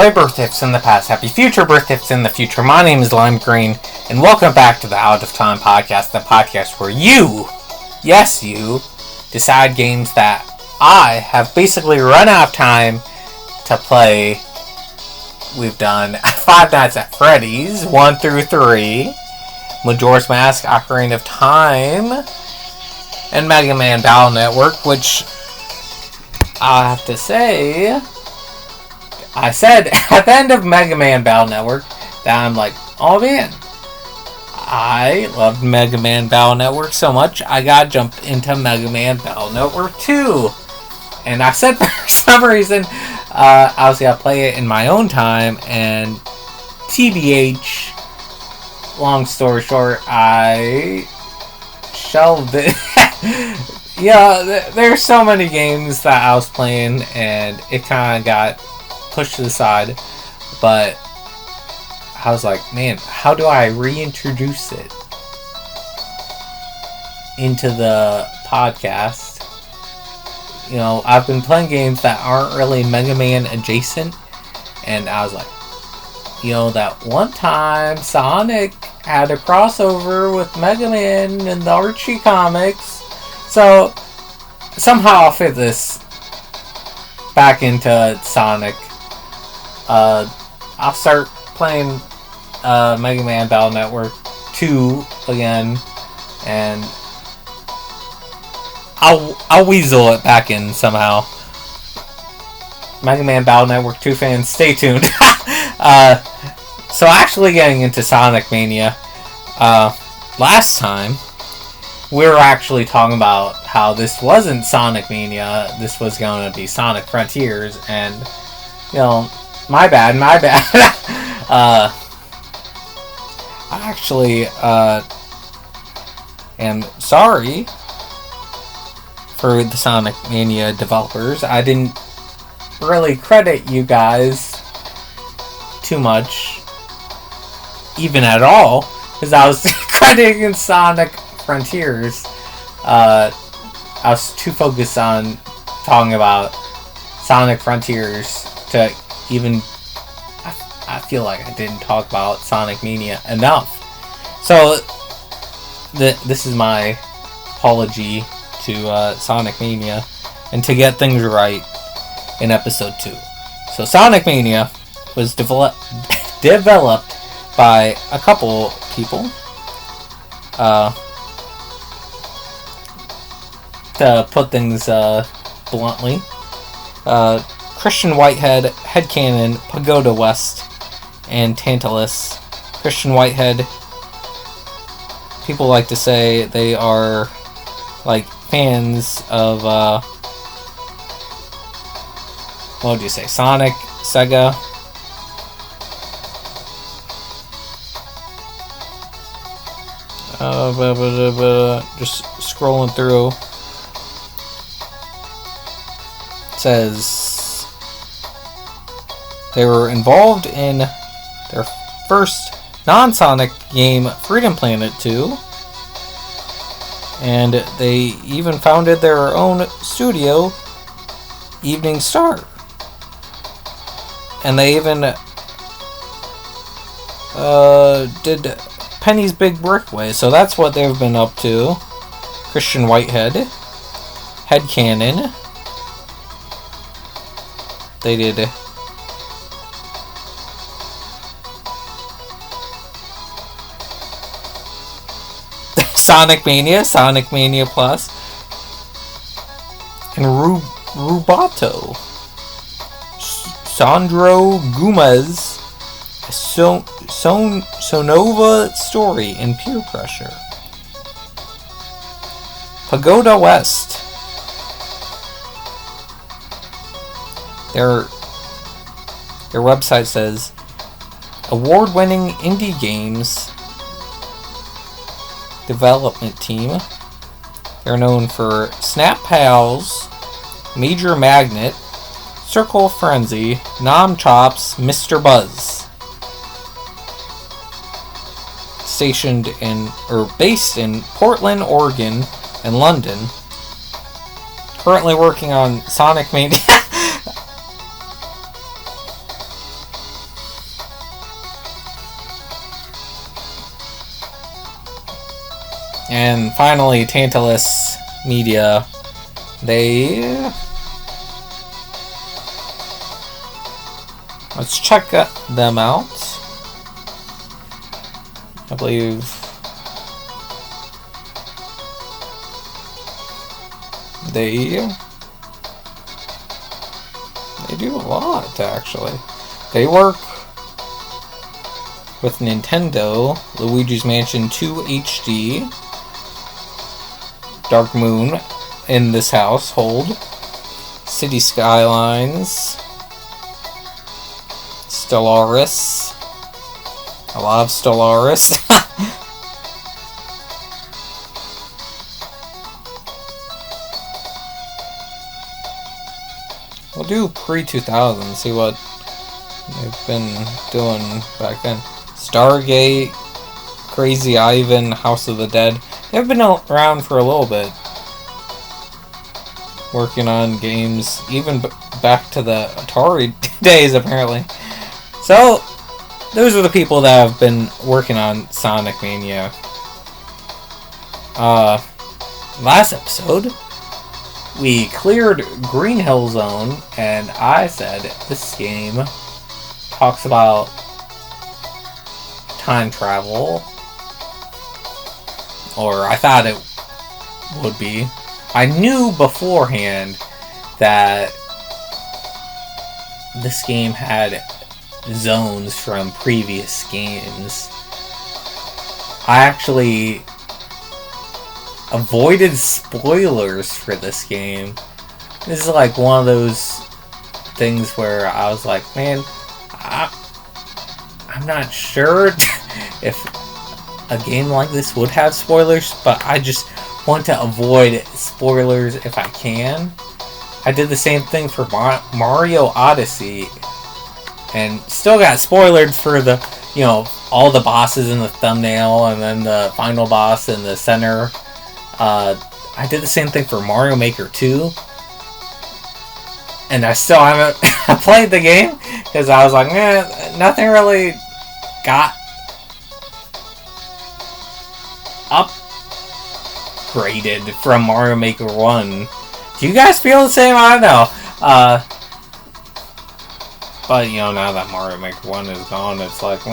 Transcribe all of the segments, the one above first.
Happy birthdays in the past, happy future birthdays in the future. My name is Lime Green, and welcome back to the Out of Time podcast, the podcast where you, yes you, decide games that I have basically run out of time to play. We've done Five Nights at Freddy's, 1 through 3, Majora's Mask, Ocarina of Time, and Mega Man Battle Network, which I have to say, I said at the end of Mega Man Battle Network that I'm like, oh man, I loved Mega Man Battle Network so much, I got jumped into Mega Man Battle Network 2. And I said for some reason, I was going to play it in my own time, and TBH, long story short, I shelved it. Yeah, there's so many games that I was playing, and it kind of got pushed to the side, but I was like, man, how do I reintroduce it into the podcast? You know, I've been playing games that aren't really Mega Man adjacent, and I was like, you know, that one time Sonic had a crossover with Mega Man in the Archie comics, so somehow I'll fit this back into Sonic. I'll start playing Mega Man Battle Network 2 again, and I'll weasel it back in somehow. Mega Man Battle Network 2 fans, stay tuned. So actually getting into Sonic Mania, last time we were actually talking about how this wasn't Sonic Mania, this was going to be Sonic Frontiers, and, you know, my bad. I actually am sorry for the Sonic Mania developers. I didn't really credit you guys too much, even at all, because I was crediting Sonic Frontiers. I was too focused on talking about Sonic Frontiers to even, I feel like I didn't talk about Sonic Mania enough. So this is my apology to Sonic Mania, and to get things right in episode 2. So Sonic Mania was developed by a couple people. To put things bluntly, Christian Whitehead, Headcanon, Pagoda West, and Tantalus. Christian Whitehead, people like to say they are like fans of what would you say, Sonic, Sega. Just scrolling through. It says they were involved in their first non-Sonic game, Freedom Planet 2. And they even founded their own studio, Evening Star. And they even did Penny's Big Brickway. So that's what they've been up to. Christian Whitehead, Headcanon. They did Sonic Mania, Sonic Mania Plus, and Rubato, Sandro Gomez, Sonova Story, and Peer Pressure. Pagoda West. Their website says, award-winning indie games development team. They're known for Snap Pals, Major Magnet, Circle Frenzy, Nom Chops, Mr. Buzz. Based in Portland, Oregon, and London. Currently working on Sonic Mania. And finally, Tantalus Media, let's check them out. I believe they do a lot, actually. They work with Nintendo, Luigi's Mansion 2 HD, Dark Moon in this household, City Skylines, Stellaris. I love Stellaris. We'll do pre-2000, see what they've been doing back then. Stargate, Crazy Ivan, House of the Dead. They've been around for a little bit. Working on games, even back to the Atari days, apparently. So, those are the people that have been working on Sonic Mania. Last episode, we cleared Green Hill Zone, and I said this game talks about time travel, or I thought it would be. I knew beforehand that this game had zones from previous games. I actually avoided spoilers for this game. This is like one of those things where I was like, man, I'm not sure if a game like this would have spoilers, but I just want to avoid spoilers if I can. I did the same thing for Mario Odyssey, and still got spoiled for the, all the bosses in the thumbnail, and then the final boss in the center. I did the same thing for Mario Maker 2, and I still haven't played the game, because I was like, nothing really got upgraded from Mario Maker 1. Do you guys feel the same? I don't know. But, now that Mario Maker 1 is gone, it's like,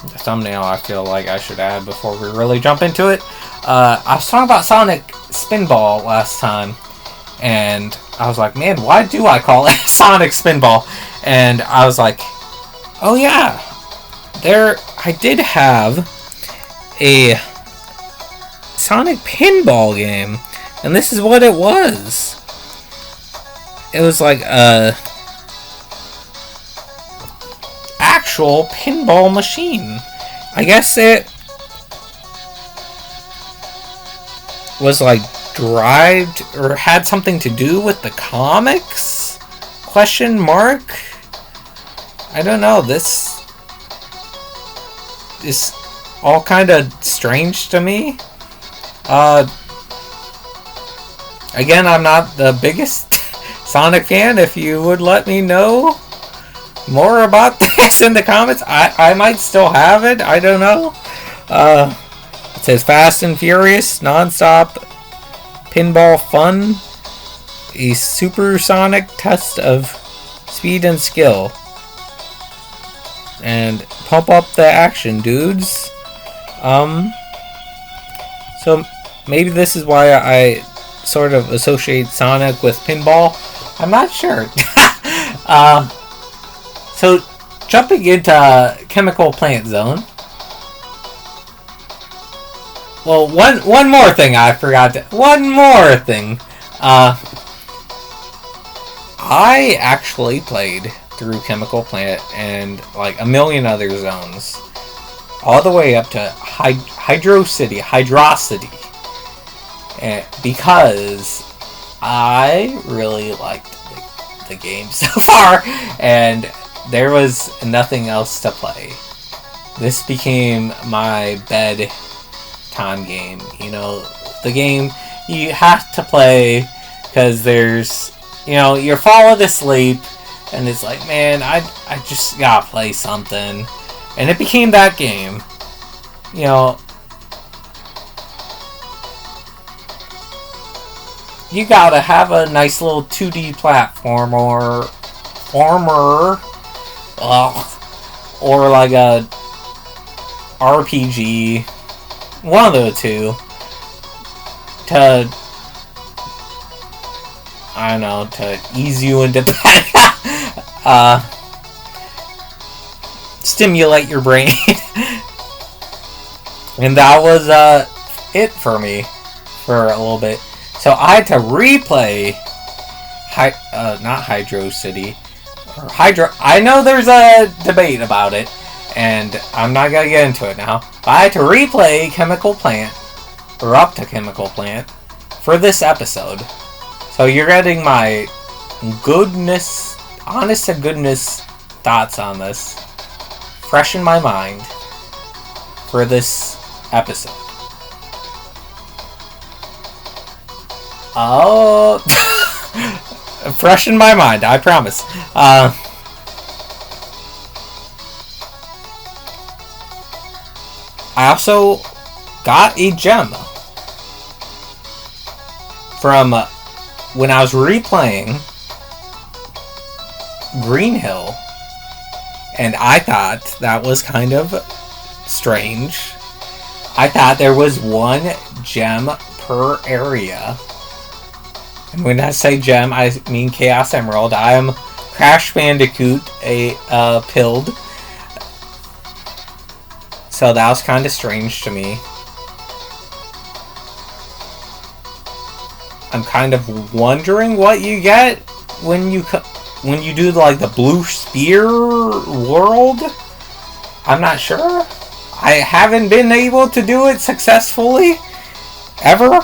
the thumbnail I feel like I should add before we really jump into it. I was talking about Sonic Spinball last time, and I was like, man, why do I call it Sonic Spinball? And I was like, oh yeah, I did have a Sonic pinball game, and this is what it was. It was like a actual pinball machine. I guess it was like derived or had something to do with the comics? Question mark? I don't know. This is all kind of strange to me. Again, I'm not the biggest Sonic fan. If you would let me know more about this in the comments, I might still have it. I don't know. It says Fast and Furious, non-stop pinball fun, a supersonic test of speed and skill, and pump up the action, dudes. So maybe this is why I sort of associate Sonic with pinball. I'm not sure. So jumping into Chemical Plant Zone. Well, one more thing I forgot to... One more thing. I actually played through Chemical Plant and like a million other zones. All the way up to Hydrocity. And because I really liked the game so far, and there was nothing else to play. This became my bedtime game. The game you have to play because there's, you're falling asleep, and it's like, man, I just gotta play something. And it became that game. you know, you gotta have a nice little 2D platform or like a RPG, one of the two, to, I don't know, to ease you into stimulate your brain. And that was it for me for a little bit. So I had to replay not Hydro City or Hydro. I know there's a debate about it, and I'm not gonna get into it now. But I had to replay Chemical Plant, or up to Chemical Plant, for this episode. So you're getting my goodness, honest to goodness thoughts on this, fresh in my mind, for this episode. Oh, fresh in my mind, I promise. I also got a gem from when I was replaying Green Hill, and I thought that was kind of strange. I thought there was one gem per area. And when I say gem, I mean Chaos Emerald. I am Crash Bandicoot, pilled. So that was kind of strange to me. I'm kind of wondering what you get when you do like the Blue Spear world. I'm not sure. I haven't been able to do it successfully ever.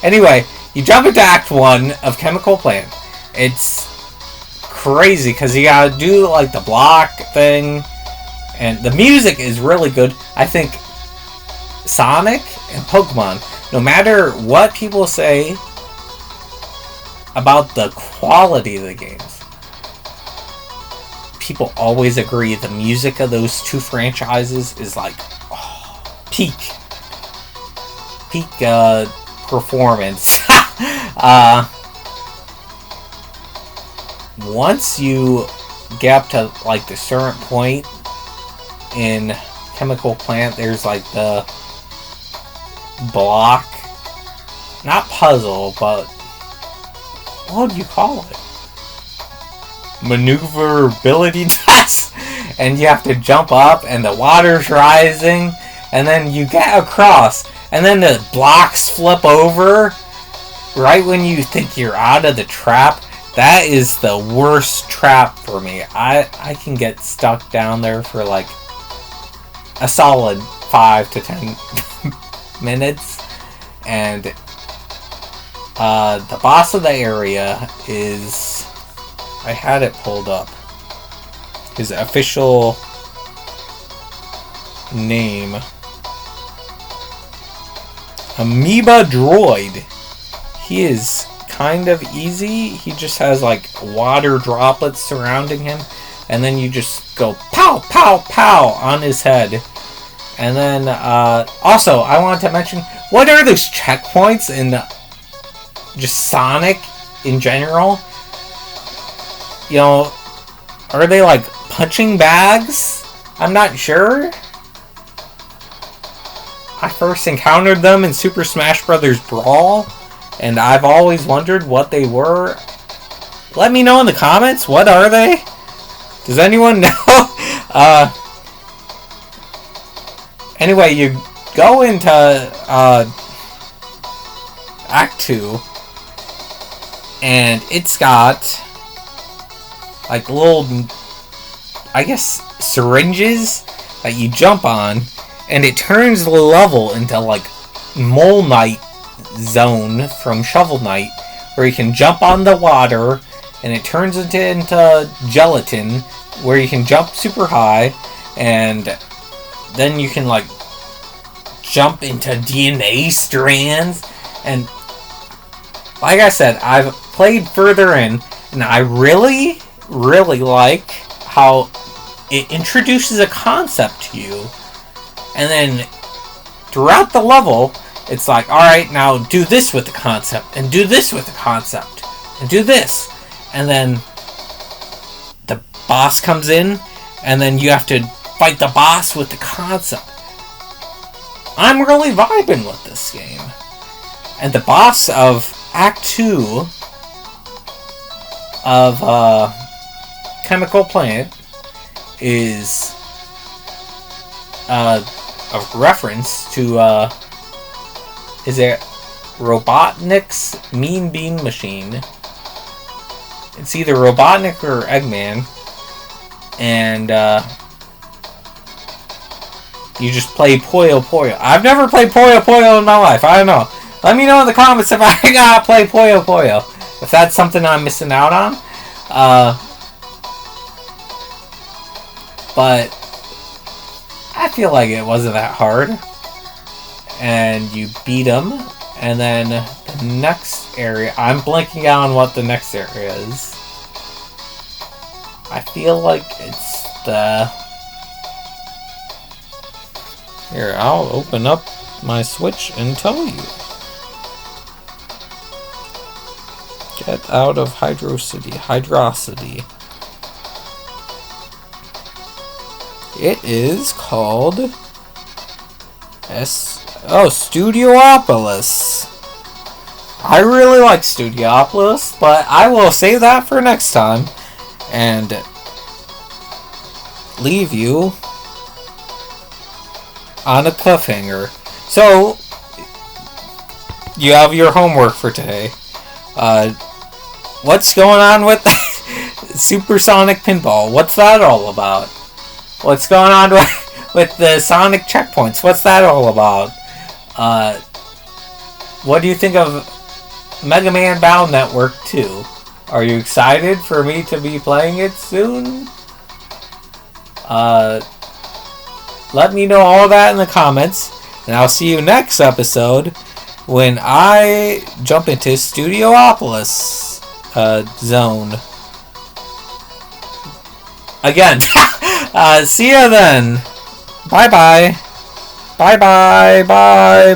Anyway, you jump into Act 1 of Chemical Plant. It's crazy because you gotta do like the block thing, and the music is really good. I think Sonic and Pokemon, no matter what people say about the quality of the games, people always agree the music of those two franchises is like peak performance. Once you get up to like the certain point in Chemical Plant, there's like the block, not puzzle, but what would you call it? Maneuverability test. And you have to jump up, and the water's rising, and then you get across, and then the blocks flip over right when you think you're out of the trap. That is the worst trap for me. I can get stuck down there for like a solid 5 to 10 minutes. And the boss of the area is, I had it pulled up, his official name, Amoeba Droid. He is kind of easy. He just has like water droplets surrounding him, and then you just go pow pow pow on his head. And then also I wanted to mention, what are those checkpoints in just Sonic in general? You know, are they like punching bags? I'm not sure. I first encountered them in Super Smash Bros. Brawl, and I've always wondered what they were. Let me know in the comments, what are they? Does anyone know? Anyway, you go into Act 2, and it's got like little, I guess, syringes that you jump on, and it turns the level into like Mole Knight zone from Shovel Knight, where you can jump on the water, and it turns into gelatin, where you can jump super high, and then you can like jump into DNA strands. And like I said, I've played further in, and I really like how it introduces a concept to you, and then throughout the level, it's like, alright, now do this with the concept, and do this with the concept, and do this. And then the boss comes in, and then you have to fight the boss with the concept. I'm really vibing with this game. And the boss of Act 2 of Chemical Plant is a reference to, is it Robotnik's Mean Bean Machine? It's either Robotnik or Eggman. And, you just play Puyo Puyo. I've never played Puyo Puyo in my life. I don't know. Let me know in the comments if I gotta play Puyo Puyo. If that's something I'm missing out on. But I feel like it wasn't that hard. And you beat him. And then the next area... I'm blanking out on what the next area is. I feel like it's the... Here, I'll open up my Switch and tell you. Get out of Hydrocity. It is called Studiopolis. I really like Studiopolis, but I will save that for next time and leave you on a cliffhanger. So, you have your homework for today. What's going on with Supersonic Pinball? What's that all about? What's going on with the Sonic checkpoints? What's that all about? What do you think of Mega Man Battle Network 2? Are you excited for me to be playing it soon? Let me know all that in the comments, and I'll see you next episode when I jump into Studiopolis zone. Again, see ya then. Bye-bye. Bye-bye. Bye-bye.